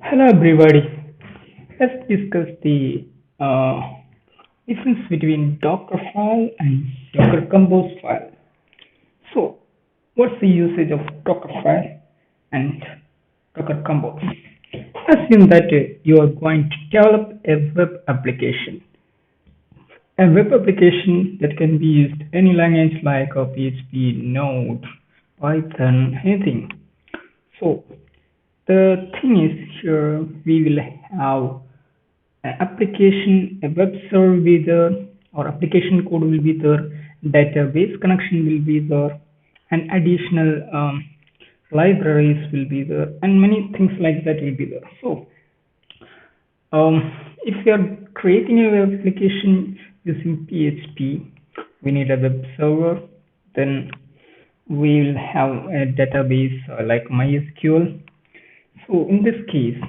Hello everybody. Let's discuss the uh, difference between Dockerfile and Docker Compose file. So, what's the usage of Dockerfile and Docker Compose? Assume that you are going to develop a web application. A web application that can be used any language like PHP, Node, Python, anything. So, the thing is here we will have an application, a web server will be there, or application code will be there, database connection will be there, and additional libraries will be there, and many things like that will be there. So, if you are creating a web application using PHP, we need a web server, then we will have a database like MySQL. So in this case,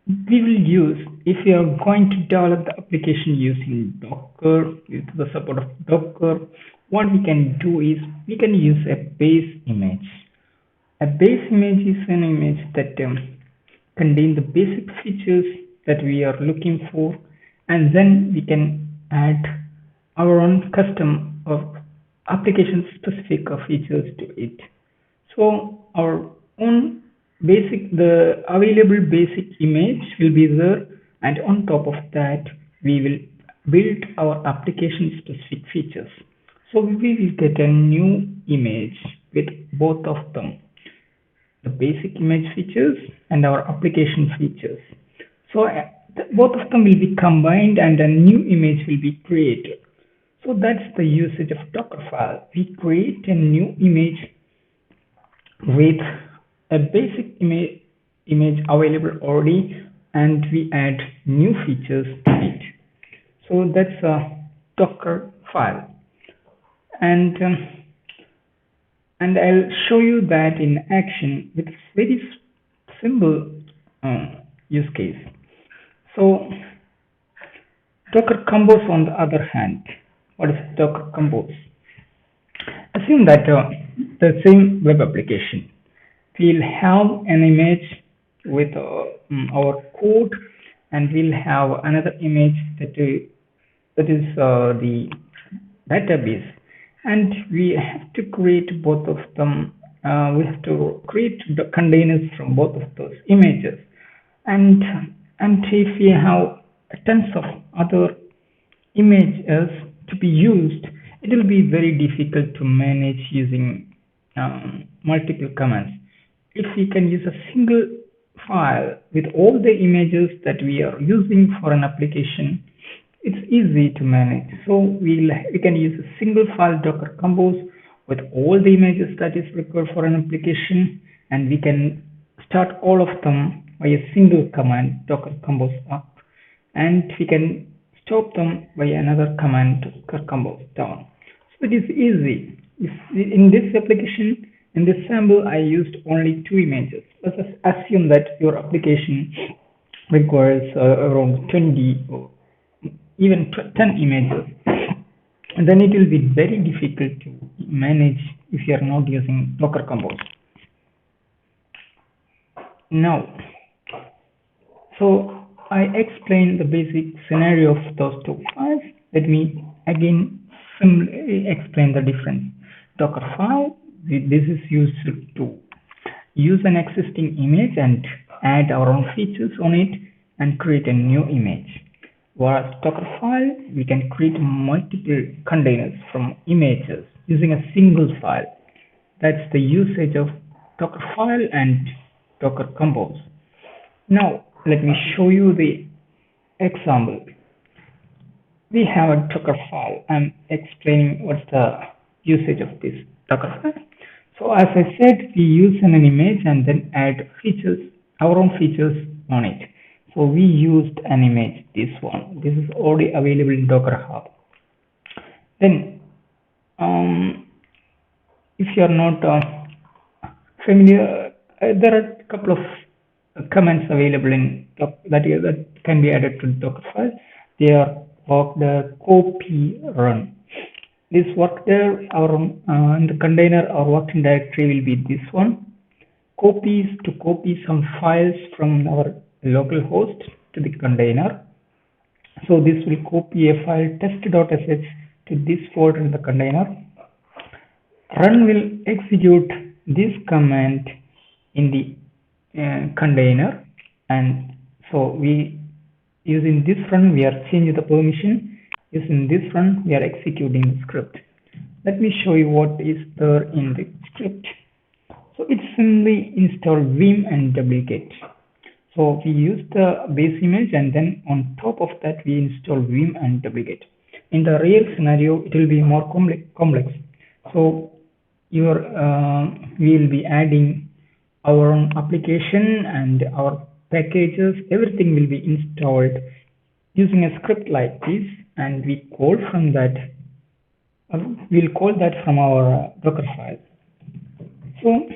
we will use, if we are going to develop the application using Docker, with the support of Docker, what we can do is we can use a base image. A base image is an image that contains the basic features that we are looking for, and then we can add our own custom or application specific features to it. So our own the available basic image will be there, and on top of that we will build our application specific features. So we will get a new image with both of them, the basic image features and our application features. So both of them will be combined and a new image will be created. So that's the usage of Dockerfile. We create a new image with a basic image available already, and we add new features to it. So that's a Docker file, and I'll show you that in action with very simple use case. So Docker Compose, on the other hand, what is Docker Compose? Assume that the same web application, we'll have an image with our code, and we'll have another image that is the database, and we have to create both of them. We have to create the containers from both of those images, and if we have tons of other images to be used, it will be very difficult to manage using multiple commands. If we can use a single file with all the images that we are using for an application, it's easy to manage. So we can use a single file Docker Compose with all the images that is required for an application, and we can start all of them by a single command, Docker Compose up, and we can stop them by another command, Docker Compose down. So it is easy. In this application, in this sample, I used only 2 images. Let's assume that your application requires around 20 or even 10 images. And then it will be very difficult to manage if you are not using Docker Compose. Now, so I explained the basic scenario of those 2 files. Let me again explain the difference. Dockerfile, this is used to use an existing image and add our own features on it and create a new image. Whereas Dockerfile, we can create multiple containers from images using a single file. That's the usage of Dockerfile and Docker Compose. Now, let me show you the example. We have a Dockerfile. I'm explaining what's the usage of this Dockerfile. So as I said, we use an image and then add features, our own features on it. So we used an image, this one. This is already available in Docker Hub. Then, if you are not familiar, there are a couple of commands available in that can be added to Dockerfile. They are workdir copy run. This workdir or in the container or working directory will be this one, copies to copy some files from our local host to the container. So this will copy a file test.sh to this folder in the container. Run will execute this command in the container, and so we using this run we are changing the permission. Using this run we are executing the script. Let me show you what is there in the script. So it's simply install vim and wget. So we use the base image, and then on top of that we install vim and wget. In the real scenario it will be more complex. So your we will be adding our own application and our packages. Everything will be installed using a script like this, and we call from that we'll call that from our Dockerfile. So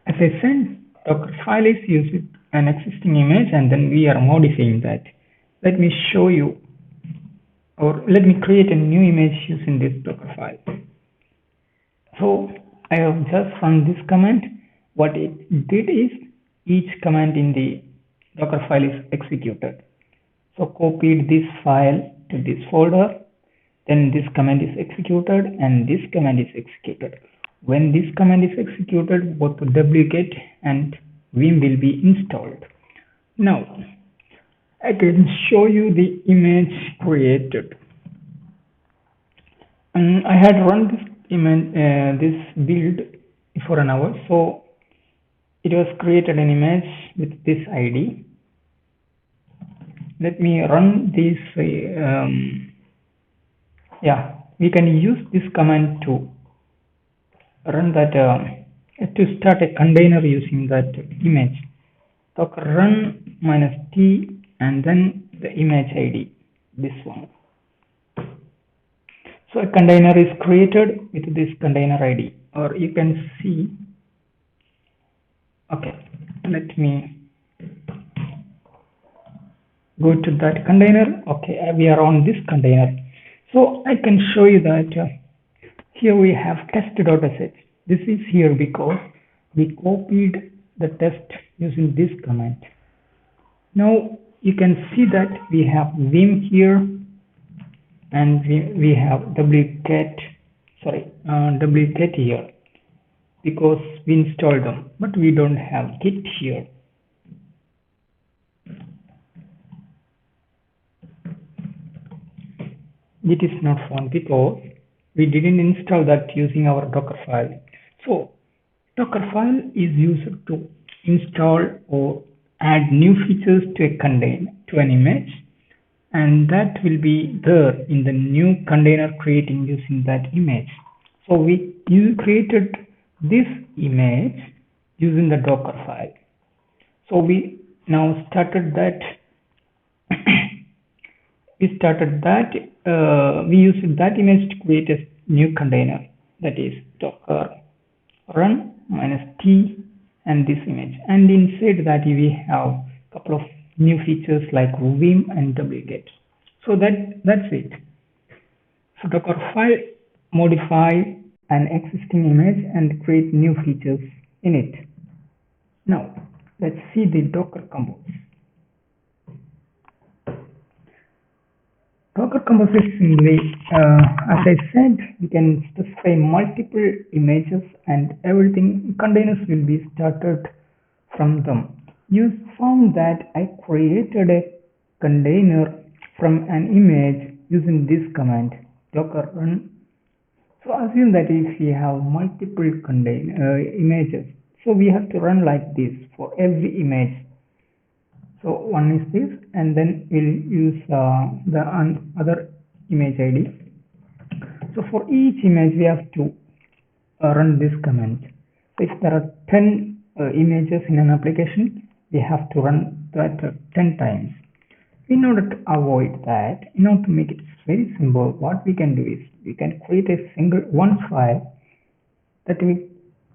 as I said, Dockerfile is using an existing image, and then we are modifying that. Let me show you, or let me create a new image using this Dockerfile. So I have just run this command. What it did is each command in the Dockerfile is executed. So copied this file to this folder, then this command is executed and this command is executed. When this command is executed, both wget and vim will be installed. Now I can show you the image created. And I had run this image, this build for an hour, so it was created an image with this ID. Let me run this. Yeah, we can use this command to run that to start a container using that image. Docker run -t and then the image ID, this one. So a container is created with this container ID, or you can see. Okay, let me go to that container. Okay, we are on this container. So I can show you that here we have test.sh. This is here because we copied the test using this command. Now you can see that we have vim here, and we have wget here because we installed them, but we don't have git here. It is not found because we didn't install that using our Dockerfile. So Dockerfile is used to install or add new features to a container, to an image, and that will be there in the new container creating using that image. So we created this image using the Dockerfile. So we now started that. We used that image to create a new container, that is docker run -t and this image, and inside that we have a couple of new features like vim and wget. So that's it. So Dockerfile modify an existing image and create new features in it. Now let's see the Docker Compose. Docker-compose is simply, as I said, we can specify multiple images and everything. Containers will be started from them. You found that I created a container from an image using this command, docker run. So assume that if we have multiple images, so we have to run like this for every image. So one is this, and then we'll use the other image ID. So for each image we have to run this command. So if there are 10 images in an application, we have to run that 10 times. In order to avoid that, in order to make it very simple, what we can do is we can create a one file that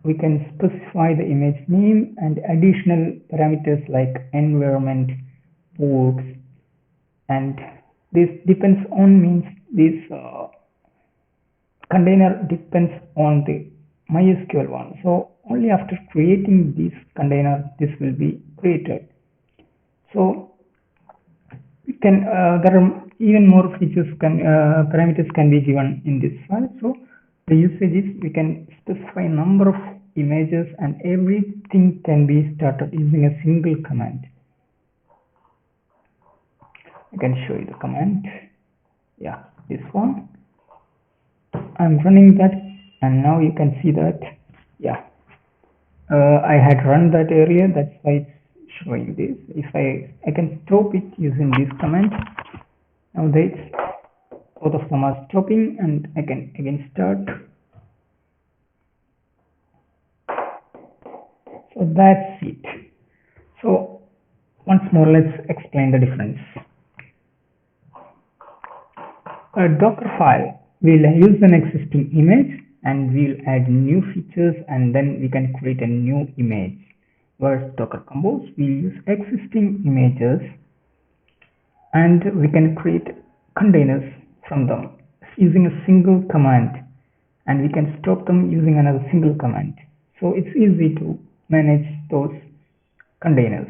we can specify the image name and additional parameters like environment, ports, and this depends on means this container depends on the MySQL one. So only after creating this container this will be created. So we can there are even more features parameters can be given in this file. So the usage is we can specify a number of images and everything can be started using a single command. I can show you the command. Yeah, this one. I'm running that and now you can see that, yeah, I had run that area, that's why it's showing this. If I can stop it using this command. Now both of them are stopping and I can again start. So that's it. So once more, let's explain the difference. A Dockerfile will use an existing image and we'll add new features and then we can create a new image. Whereas Docker Compose will use existing images and we can create containers from them using a single command, and we can stop them using another single command. So it's easy to manage those containers.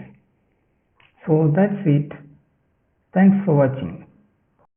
So that's it. Thanks for watching.